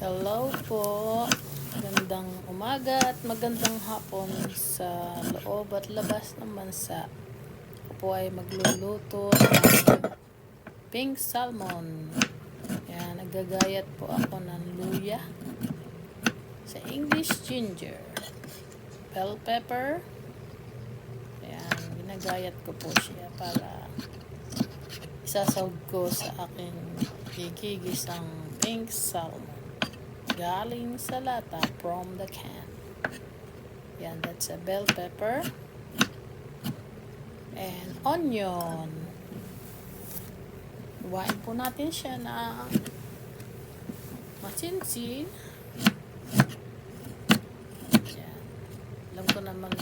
Hello po. Magandang umaga at magandang hapon sa loob at labas ng bansa. Ako po ay magluluto ng pink salmon. Yan, naggagayat po ako ng luya. Sa English, ginger. Bell pepper. Yan, ginagayat ko po siya para isasawag ko sa aking gigigisang pink salmon. Galing sa lata, from the can. Yan, that's a bell pepper. And onion. Iwain po natin siya na masinsin. Yan. Alam ko naman,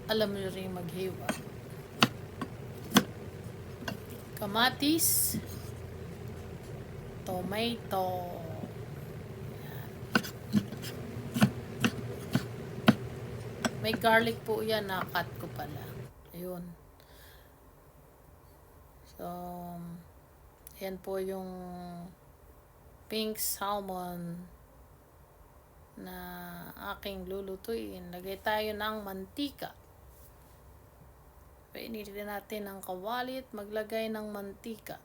alam nyo rin maghiwa. Kamatis. Tomato. May garlic po yan, na-cut ko pala. Ayun. So, yan po yung pink salmon na aking lulutuin. Lagay tayo ng mantika. Painitin natin ng kawali at maglagay ng mantika.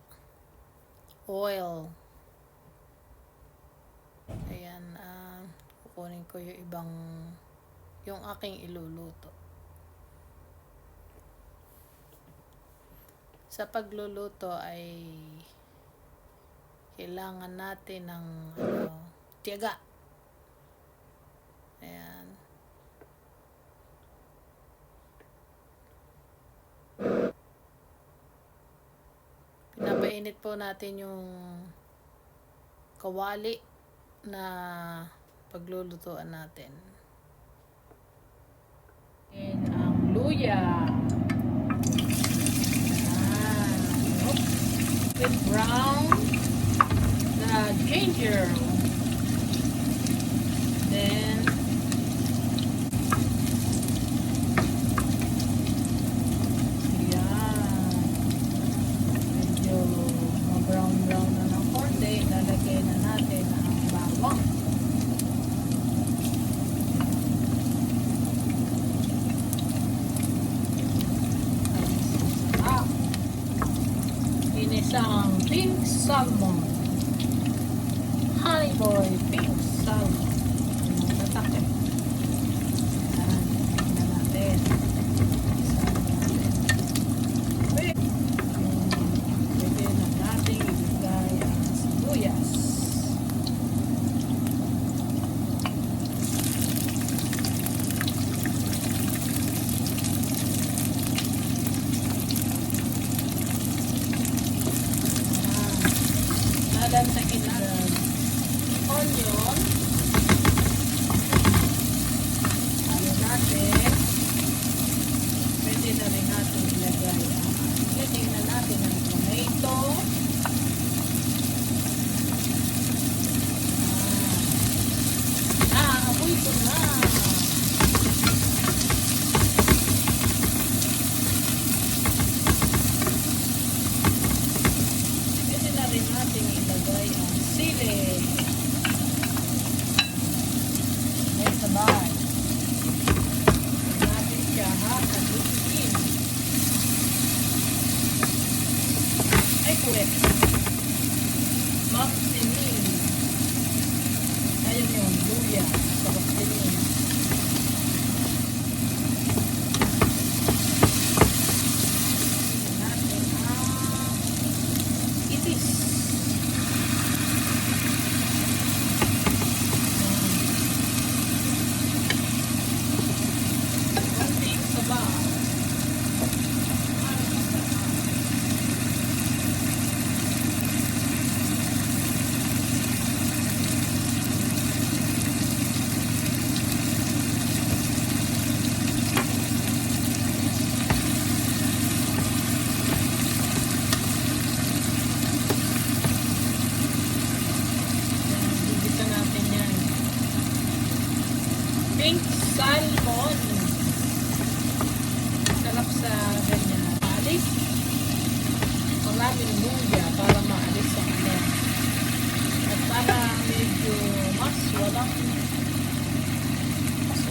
Oil. Ayan, kukunin ko yung aking iluluto. Sa pagluluto ay kailangan natin ng tiyaga. Ayan. Pinapainit po natin yung kawali na paglulutuan natin. And ang luya. With brown the ginger. Then medyo brown na ng konti. Lalagay na natin ang bawang. Inisang pink salmon. Honey boy pink salmon. Tatakip. Yan. Tingnan natin. Pwede na natin ibigay ang sibuyas. Lalantakin natin onion. Ano natin? Pwede na rin natin ilagay lagyan na natin ang tomato. Amoy ko na. Pwede na rin natin ilagay ang sili. Ay, sabay. Natin siya halusin. Ay, kulit. Maksinin. Ayun yung luya sa maksinin. Natin ang itis. Konting sabaw. Bibita natin yan. Pink salmon. Sarap sa ganyan. Alis. Maraming luya para maalis ang ano. At para medyo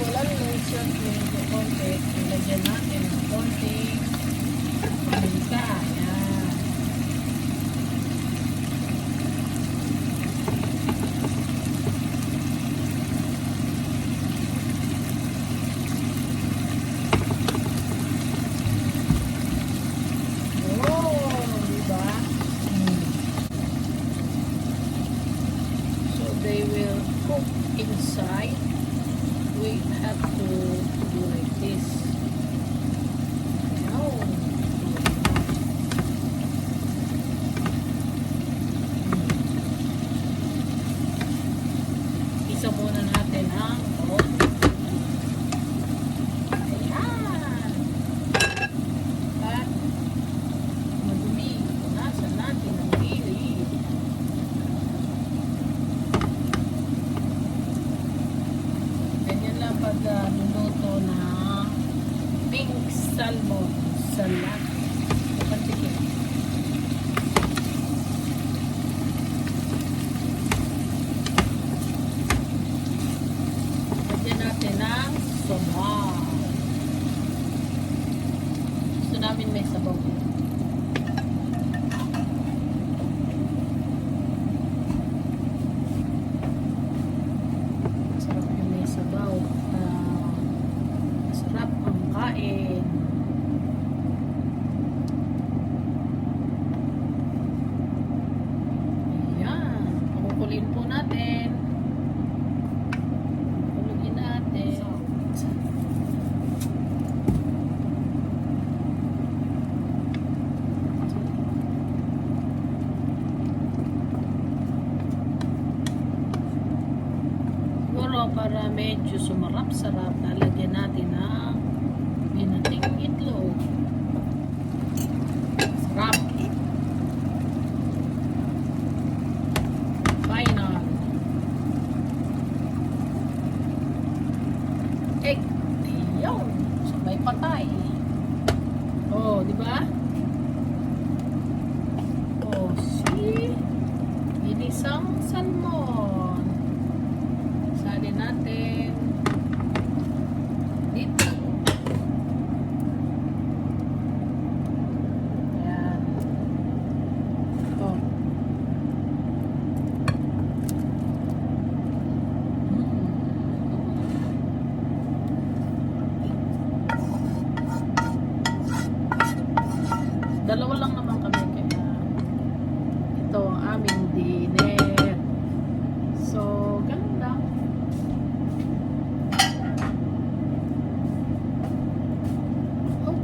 walang lotion medyo konti, ilagyan natin ng konting paminta. Yan. Diba? So they will cook inside. We have to do like this. No. Isa muna natin ang ayan. At madumi. Punasan natin ang gilid. Ganyan lang pag luluto na pink salmon salad. Pantikin. Lagyan natin ng sabaw. Gusto namin may sabaw. Sarap yung may sabaw. Sarap ang kain. Ayan. Pakukulin po natin. Kulugin natin. Siguro para medyo sumarap-sarap, nalagyan natin ng binating itlog. Sarap. Final. Egg. Ayaw. Sabay patay. Oh, di ba? Oh, see? Ginisang salmon. Salin natin dito. Ayan. Ito. Dalawa lang naman kami kaya ito ang aming dinner. So, ganun lang.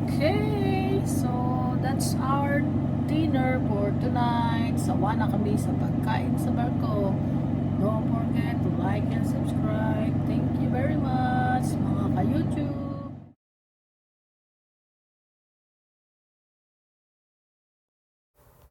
Okay, so that's our dinner for tonight. Sawa na kami sa pagkain sa barko. Don't forget to like and subscribe. Thank you very much.